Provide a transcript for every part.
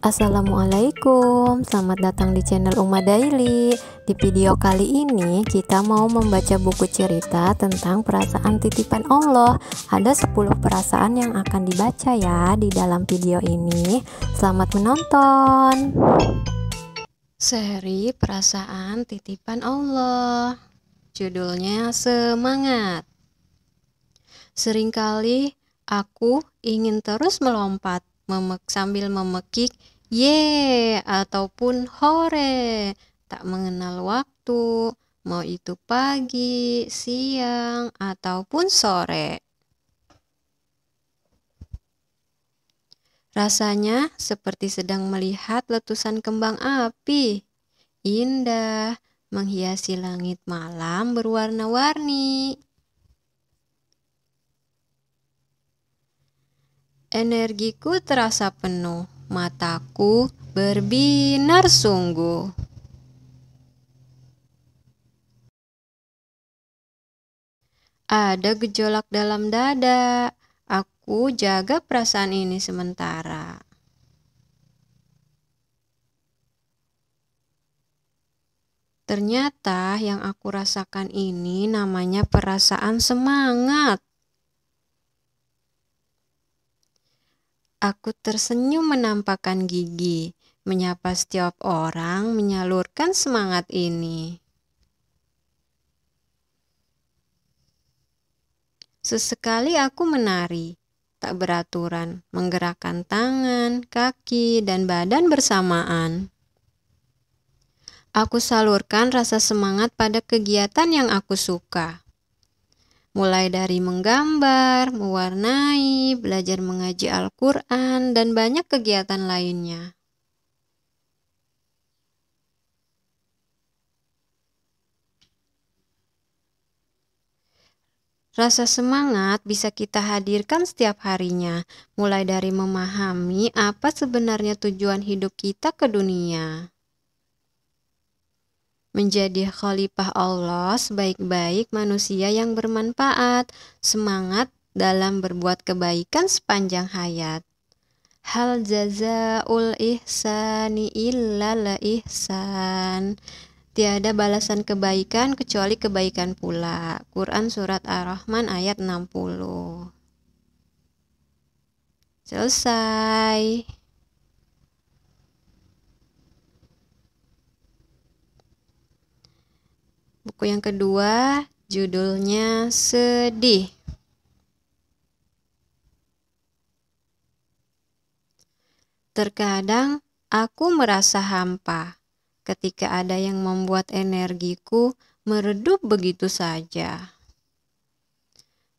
Assalamualaikum, selamat datang di channel Uma Daily. Di video kali ini kita mau membaca buku cerita tentang perasaan titipan Allah. Ada 10 perasaan yang akan dibaca ya di dalam video ini. Selamat menonton. Seri Perasaan Titipan Allah. Judulnya Semangat. Seringkali aku ingin terus melompat sambil memekik ye ataupun hore, tak mengenal waktu, mau itu pagi, siang, ataupun sore. Rasanya seperti sedang melihat letusan kembang api, indah, menghiasi langit malam berwarna-warni. Energiku terasa penuh, mataku berbinar sungguh. Ada gejolak dalam dada, aku jaga perasaan ini sementara. Ternyata yang aku rasakan ini namanya perasaan semangat. Aku tersenyum menampakkan gigi, menyapa setiap orang, menyalurkan semangat ini. Sesekali aku menari, tak beraturan, menggerakkan tangan, kaki, dan badan bersamaan. Aku salurkan rasa semangat pada kegiatan yang aku suka. Mulai dari menggambar, mewarnai, belajar mengaji Al-Quran, dan banyak kegiatan lainnya. Rasa semangat bisa kita hadirkan setiap harinya, mulai dari memahami apa sebenarnya tujuan hidup kita ke dunia. Menjadi khalifah Allah sebaik-baik manusia yang bermanfaat, semangat dalam berbuat kebaikan sepanjang hayat. Hal jazaul ihsani illal ihsan. Tiada balasan kebaikan kecuali kebaikan pula. Quran Surat Ar-Rahman ayat 60. Selesai. Buku yang kedua judulnya Sedih. Terkadang aku merasa hampa ketika ada yang membuat energiku meredup begitu saja.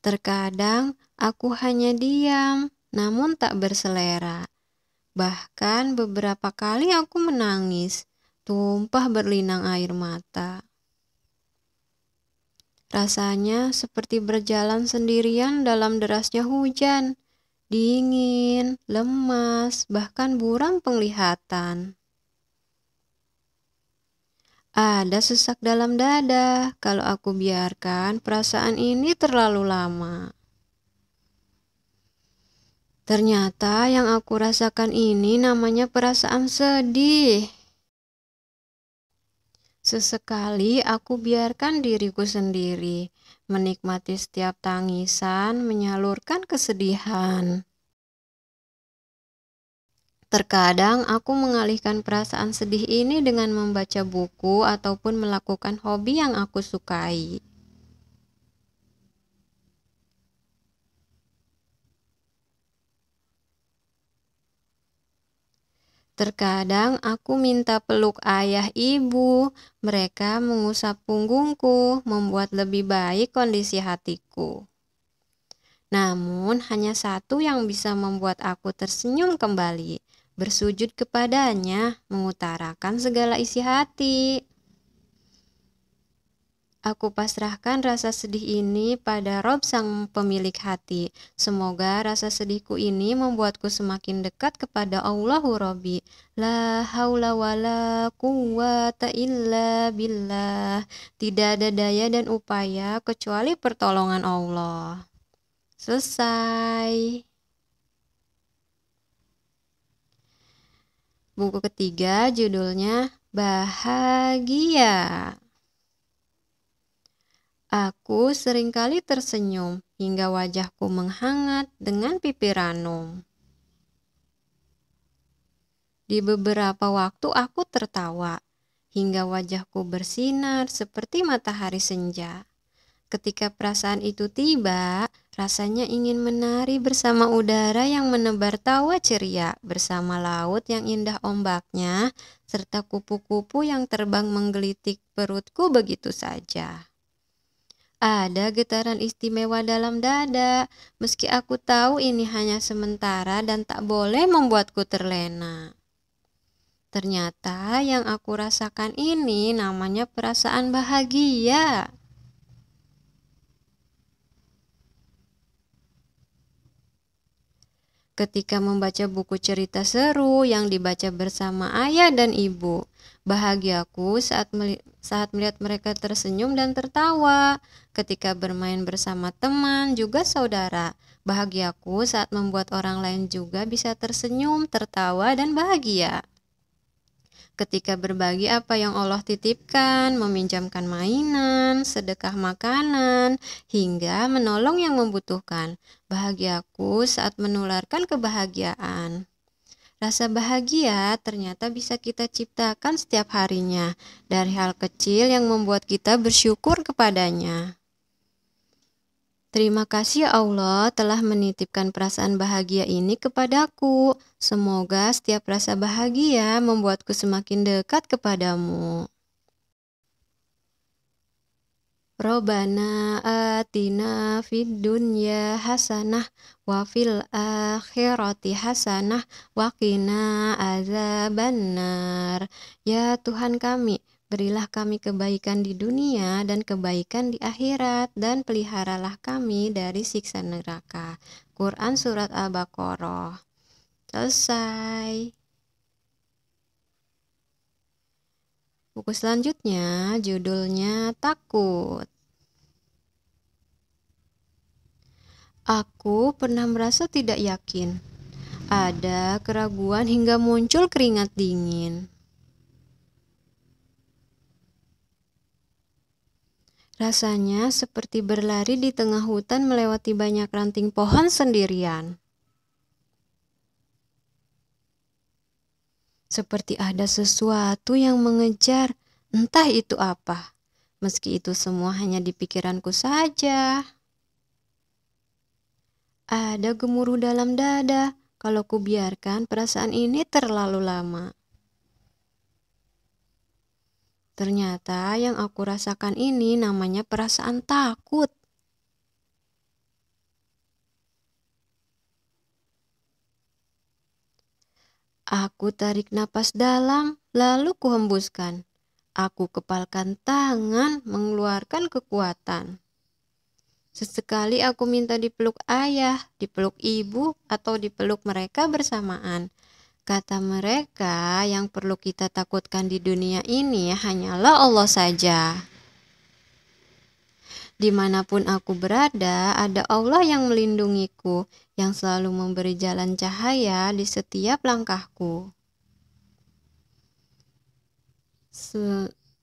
Terkadang aku hanya diam, namun tak berselera. Bahkan beberapa kali aku menangis, tumpah berlinang air mata. Rasanya seperti berjalan sendirian dalam derasnya hujan, dingin, lemas, bahkan buram penglihatan. Ada sesak dalam dada kalau aku biarkan perasaan ini terlalu lama. Ternyata yang aku rasakan ini namanya perasaan sedih. Sesekali aku biarkan diriku sendiri, menikmati setiap tangisan, menyalurkan kesedihan. Terkadang aku mengalihkan perasaan sedih ini dengan membaca buku ataupun melakukan hobi yang aku sukai. Terkadang aku minta peluk ayah ibu, mereka mengusap punggungku, membuat lebih baik kondisi hatiku. Namun hanya satu yang bisa membuat aku tersenyum kembali, bersujud kepadanya, mengutarakan segala isi hati. Aku pasrahkan rasa sedih ini pada Rob sang pemilik hati. Semoga rasa sedihku ini membuatku semakin dekat kepada Allahu Rabbi. La haula wala quwwata illa billah. Tidak ada daya dan upaya kecuali pertolongan Allah. Selesai. Buku ketiga judulnya Bahagia. Aku seringkali tersenyum hingga wajahku menghangat dengan pipi ranum. Di beberapa waktu aku tertawa hingga wajahku bersinar seperti matahari senja. Ketika perasaan itu tiba, rasanya ingin menari bersama udara yang menebar tawa ceria, bersama laut yang indah ombaknya, serta kupu-kupu yang terbang menggelitik perutku begitu saja. Ada getaran istimewa dalam dada, meski aku tahu ini hanya sementara dan tak boleh membuatku terlena. Ternyata yang aku rasakan ini namanya perasaan bahagia. Ketika membaca buku cerita seru yang dibaca bersama ayah dan ibu, bahagiaku saat melihat mereka tersenyum dan tertawa. Ketika bermain bersama teman, juga saudara, bahagiaku saat membuat orang lain juga bisa tersenyum, tertawa, dan bahagia. Ketika berbagi apa yang Allah titipkan, meminjamkan mainan, sedekah makanan, hingga menolong yang membutuhkan. Bahagiaku saat menularkan kebahagiaan. Rasa bahagia ternyata bisa kita ciptakan setiap harinya, dari hal kecil yang membuat kita bersyukur kepadanya. Terima kasih Allah telah menitipkan perasaan bahagia ini kepadaku. Semoga setiap rasa bahagia membuatku semakin dekat kepadamu. Robbana atina fid dunya hasanah wa fil akhirati hasanah wa qina azabannar. Ya Tuhan kami, berilah kami kebaikan di dunia dan kebaikan di akhirat, dan peliharalah kami dari siksa neraka. Quran Surat Al-Baqarah. Selesai. Buku selanjutnya judulnya Takut. Aku pernah merasa tidak yakin. Ada keraguan hingga muncul keringat dingin. Rasanya seperti berlari di tengah hutan melewati banyak ranting pohon sendirian. Seperti ada sesuatu yang mengejar, entah itu apa. Meski itu semua hanya di pikiranku saja. Ada gemuruh dalam dada kalau kubiarkan perasaan ini terlalu lama. Ternyata yang aku rasakan ini namanya perasaan takut. Aku tarik napas dalam, lalu kuhembuskan. Aku kepalkan tangan, mengeluarkan kekuatan. Sesekali aku minta dipeluk ayah, dipeluk ibu, atau dipeluk mereka bersamaan. Kata mereka, yang perlu kita takutkan di dunia ini hanyalah Allah saja. Dimanapun aku berada, ada Allah yang melindungiku, yang selalu memberi jalan cahaya di setiap langkahku.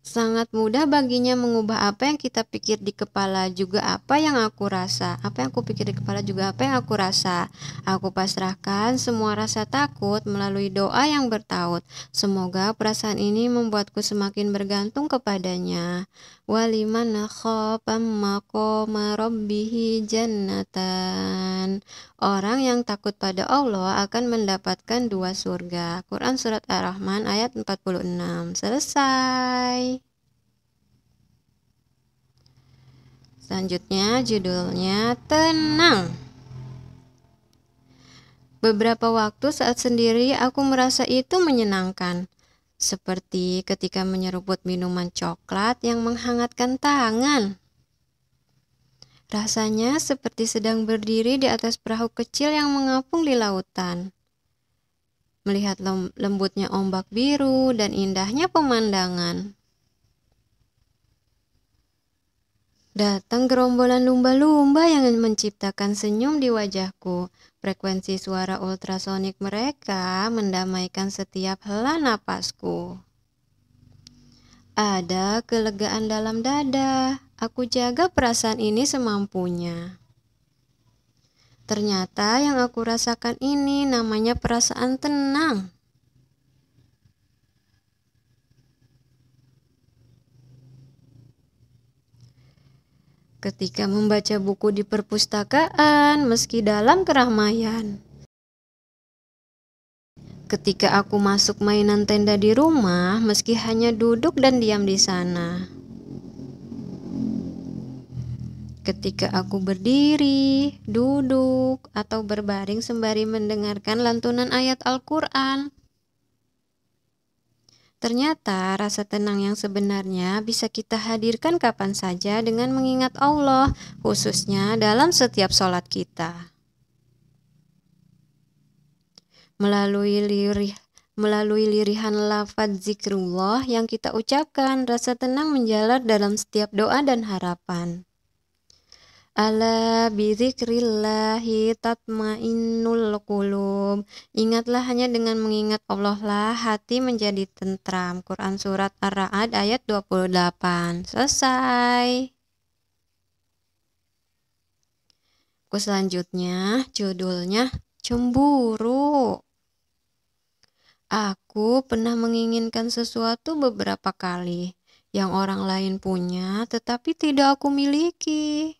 Sangat mudah baginya mengubah apa yang kita pikir di kepala juga apa yang aku rasa. Apa yang aku pikir di kepala juga apa yang aku rasa. Aku pasrahkan semua rasa takut melalui doa yang bertaut. Semoga perasaan ini membuatku semakin bergantung kepadanya. Waliman khafa maqama rabbih jannatan. Orang yang takut pada Allah akan mendapatkan 2 surga. Quran Surat Ar-Rahman ayat 46. Selesai. Selanjutnya judulnya Tenang. Beberapa waktu saat sendiri aku merasa itu menyenangkan. Seperti ketika menyeruput minuman coklat yang menghangatkan tangan. Rasanya seperti sedang berdiri di atas perahu kecil yang mengapung di lautan. Melihat lembutnya ombak biru dan indahnya pemandangan. Datang gerombolan lumba-lumba yang menciptakan senyum di wajahku. Frekuensi suara ultrasonik mereka mendamaikan setiap hela napasku. Ada kelegaan dalam dada. Aku jaga perasaan ini semampunya. Ternyata yang aku rasakan ini namanya perasaan tenang. Ketika membaca buku di perpustakaan, meski dalam keramaian. Ketika aku masuk mainan tenda di rumah, meski hanya duduk dan diam di sana. Ketika aku berdiri, duduk, atau berbaring sembari mendengarkan lantunan ayat Al-Quran. Ternyata rasa tenang yang sebenarnya bisa kita hadirkan kapan saja dengan mengingat Allah, khususnya dalam setiap sholat kita. Melalui lirihan lafaz zikrullah yang kita ucapkan, rasa tenang menjalar dalam setiap doa dan harapan. Ala bizikrillahi tatmainnul qulub. Ingatlah, hanya dengan mengingat Allah lah hati menjadi tentram. Quran Surat Ar-Ra'd ayat 28. Selesai. Buku selanjutnya judulnya Cemburu. Aku pernah menginginkan sesuatu beberapa kali yang orang lain punya tetapi tidak aku miliki.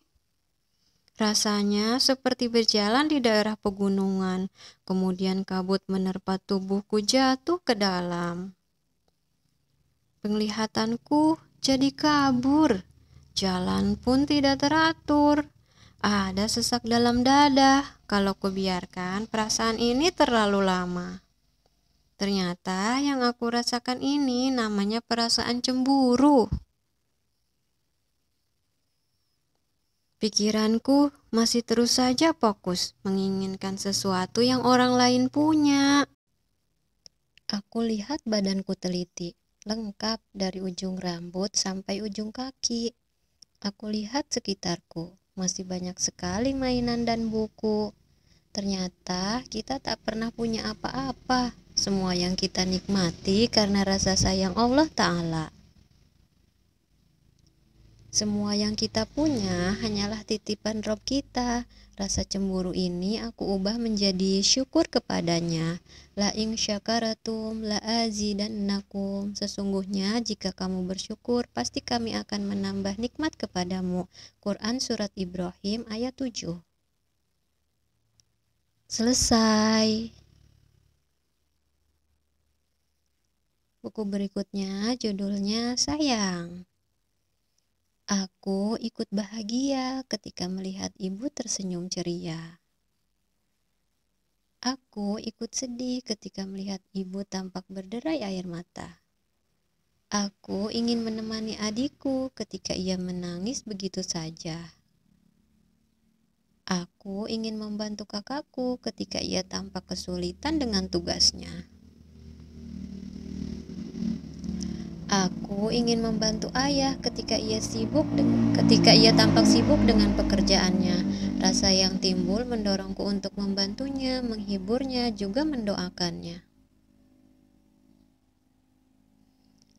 Rasanya seperti berjalan di daerah pegunungan, kemudian kabut menerpa tubuhku jatuh ke dalam. Penglihatanku jadi kabur, jalan pun tidak teratur. Ada sesak dalam dada kalau kubiarkan perasaan ini terlalu lama. Ternyata yang aku rasakan ini namanya perasaan cemburu. Pikiranku masih terus saja fokus menginginkan sesuatu yang orang lain punya. Aku lihat badanku teliti, lengkap dari ujung rambut sampai ujung kaki. Aku lihat sekitarku, masih banyak sekali mainan dan buku. Ternyata kita tak pernah punya apa-apa. Semua yang kita nikmati karena rasa sayang Allah Ta'ala. Semua yang kita punya hanyalah titipan Rob kita. Rasa cemburu ini aku ubah menjadi syukur kepadanya. La in syakaratum la azidannakum. Sesungguhnya jika kamu bersyukur, pasti kami akan menambah nikmat kepadamu. Quran Surat Ibrahim ayat 7. Selesai. Buku berikutnya judulnya Sayang. Aku ikut bahagia ketika melihat ibu tersenyum ceria. Aku ikut sedih ketika melihat ibu tampak berderai air mata. Aku ingin menemani adikku ketika ia menangis begitu saja. Aku ingin membantu kakakku ketika ia tampak kesulitan dengan tugasnya. Aku ingin membantu ayah ketika ia tampak sibuk dengan pekerjaannya. Rasa yang timbul mendorongku untuk membantunya, menghiburnya, juga mendoakannya.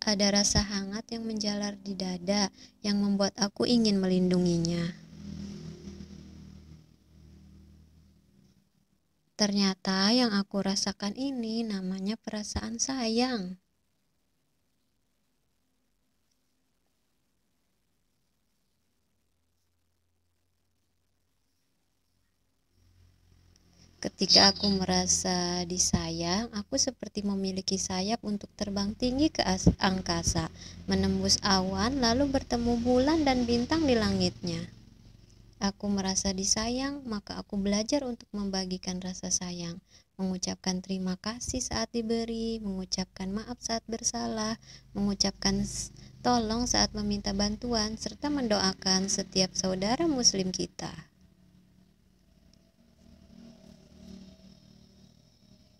Ada rasa hangat yang menjalar di dada yang membuat aku ingin melindunginya. Ternyata yang aku rasakan ini namanya perasaan sayang. Ketika aku merasa disayang, aku seperti memiliki sayap untuk terbang tinggi ke angkasa, menembus awan, lalu bertemu bulan dan bintang di langitnya. Aku merasa disayang, maka aku belajar untuk membagikan rasa sayang, mengucapkan terima kasih saat diberi, mengucapkan maaf saat bersalah, mengucapkan tolong saat meminta bantuan, serta mendoakan setiap saudara muslim kita.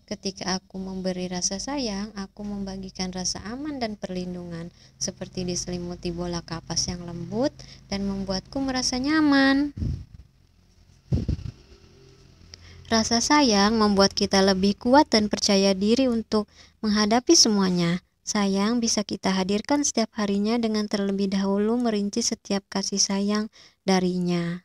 Ketika aku memberi rasa sayang, aku membagikan rasa aman dan perlindungan, seperti diselimuti bola kapas yang lembut dan membuatku merasa nyaman. Rasa sayang membuat kita lebih kuat dan percaya diri untuk menghadapi semuanya. Sayang bisa kita hadirkan setiap harinya dengan terlebih dahulu merinci setiap kasih sayang darinya.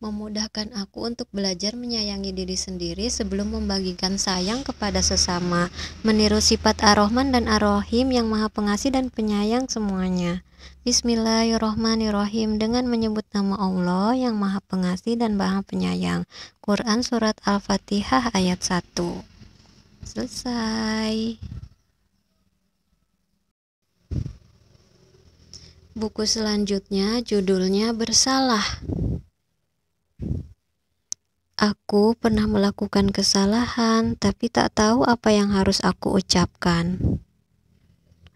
Memudahkan aku untuk belajar menyayangi diri sendiri sebelum membagikan sayang kepada sesama, meniru sifat Ar-Rahman dan Ar-Rahim yang Maha Pengasih dan Penyayang semuanya. Bismillahirrohmanirrohim, dengan menyebut nama Allah yang Maha Pengasih dan Maha Penyayang. Quran Surat Al-Fatihah ayat 1. Selesai. Buku selanjutnya judulnya Bersalah. Aku pernah melakukan kesalahan, tapi tak tahu apa yang harus aku ucapkan.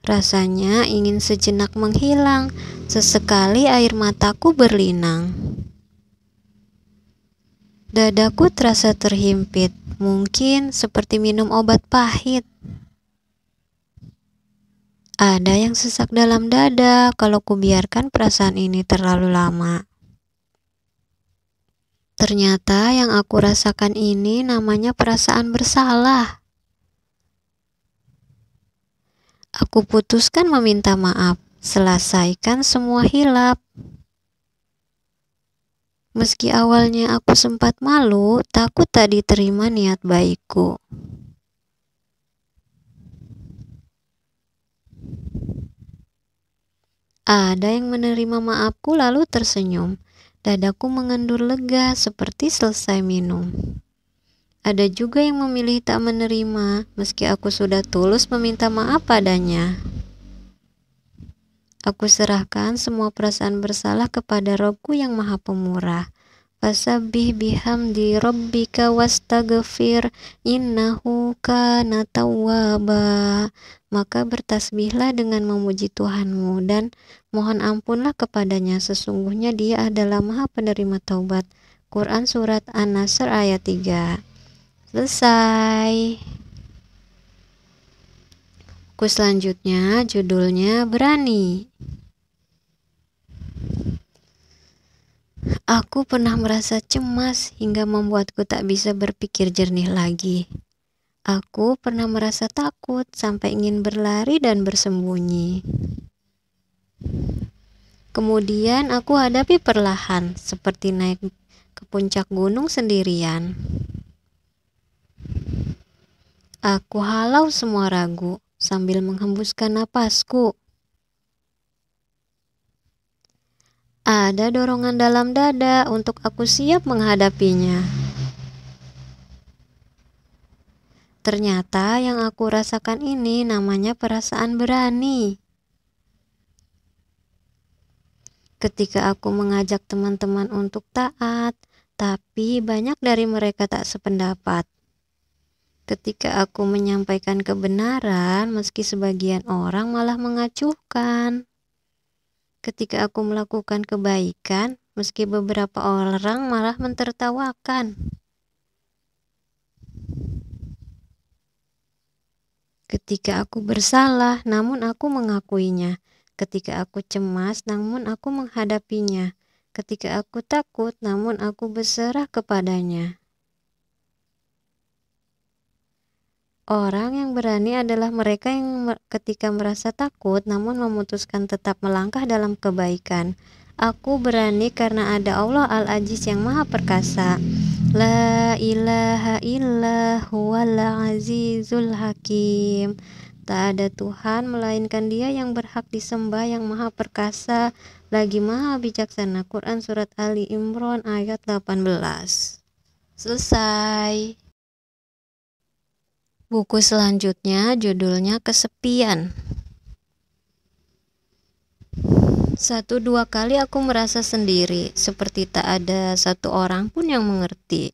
Rasanya ingin sejenak menghilang, sesekali air mataku berlinang. Dadaku terasa terhimpit, mungkin seperti minum obat pahit. Ada yang sesak dalam dada kalau kubiarkan perasaan ini terlalu lama. Ternyata yang aku rasakan ini namanya perasaan bersalah. Aku putuskan meminta maaf, selesaikan semua hilap. Meski awalnya aku sempat malu, takut tak diterima niat baikku. Ada yang menerima maafku lalu tersenyum. Dadaku mengendur lega seperti selesai minum. Ada juga yang memilih tak menerima, meski aku sudah tulus meminta maaf padanya. Aku serahkan semua perasaan bersalah kepada Robku yang Maha Pemurah. Fasabbih bihamdi rabbika wastaghfir innahu kana tawwaba. Maka bertasbihlah dengan memuji Tuhanmu dan mohon ampunlah kepadanya, sesungguhnya Dia adalah Maha Penerima Taubat. Quran Surat An-Nasr ayat 3. Selesai. Buku selanjutnya judulnya Berani. Aku pernah merasa cemas hingga membuatku tak bisa berpikir jernih lagi. Aku pernah merasa takut sampai ingin berlari dan bersembunyi. Kemudian aku hadapi perlahan, seperti naik ke puncak gunung sendirian. Aku halau semua ragu sambil menghembuskan napasku. Ada dorongan dalam dada untuk aku siap menghadapinya. Ternyata yang aku rasakan ini namanya perasaan berani. Ketika aku mengajak teman-teman untuk taat, tapi banyak dari mereka tak sependapat. Ketika aku menyampaikan kebenaran, meski sebagian orang malah mengacuhkan. Ketika aku melakukan kebaikan, meski beberapa orang malah mentertawakan. Ketika aku bersalah, namun aku mengakuinya. Ketika aku cemas, namun aku menghadapinya. Ketika aku takut, namun aku berserah kepadanya. Orang yang berani adalah mereka yang ketika merasa takut namun memutuskan tetap melangkah dalam kebaikan. Aku berani karena ada Allah Al-Aziz yang Maha Perkasa. La ilaha illa huwal azizul hakim. Tak ada Tuhan melainkan Dia yang berhak disembah, yang Maha Perkasa lagi Maha Bijaksana. Quran Surat Ali Imran ayat 18. Selesai. Buku selanjutnya judulnya Kesepian. 1-2 kali aku merasa sendiri, seperti tak ada satu orang pun yang mengerti.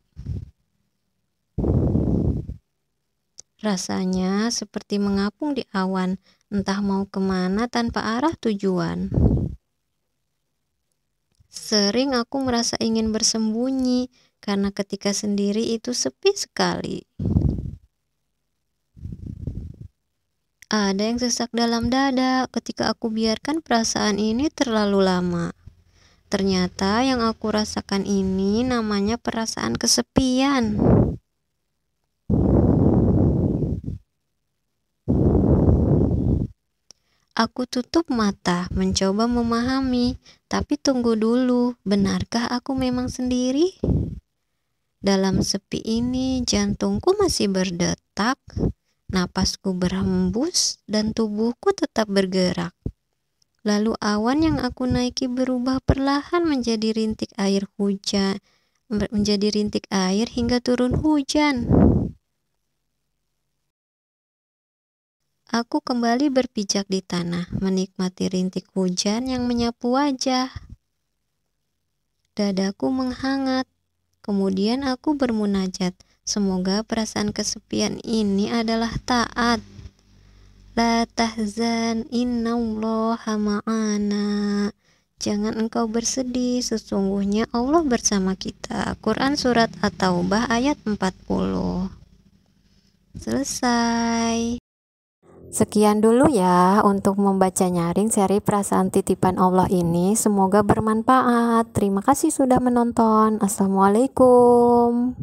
Rasanya seperti mengapung di awan, entah mau kemana tanpa arah tujuan. Sering aku merasa ingin bersembunyi, karena ketika sendiri itu sepi sekali. Ada yang sesak dalam dada ketika aku biarkan perasaan ini terlalu lama. Ternyata yang aku rasakan ini namanya perasaan kesepian. Aku tutup mata, mencoba memahami, tapi tunggu dulu, benarkah aku memang sendiri? Dalam sepi ini, jantungku masih berdetak, napasku berhembus, dan tubuhku tetap bergerak. Lalu awan yang aku naiki berubah perlahan menjadi rintik air hingga turun hujan. Aku kembali berpijak di tanah, menikmati rintik hujan yang menyapu wajah. Dadaku menghangat. Kemudian aku bermunajat, semoga perasaan kesepian ini adalah taat. La tahzan innallaha ma'ana. Jangan engkau bersedih, sesungguhnya Allah bersama kita. Quran Surat At-Taubah ayat 40. Selesai. Sekian dulu ya untuk membaca nyaring seri Perasaan Titipan Allah ini. Semoga bermanfaat. Terima kasih sudah menonton. Assalamualaikum.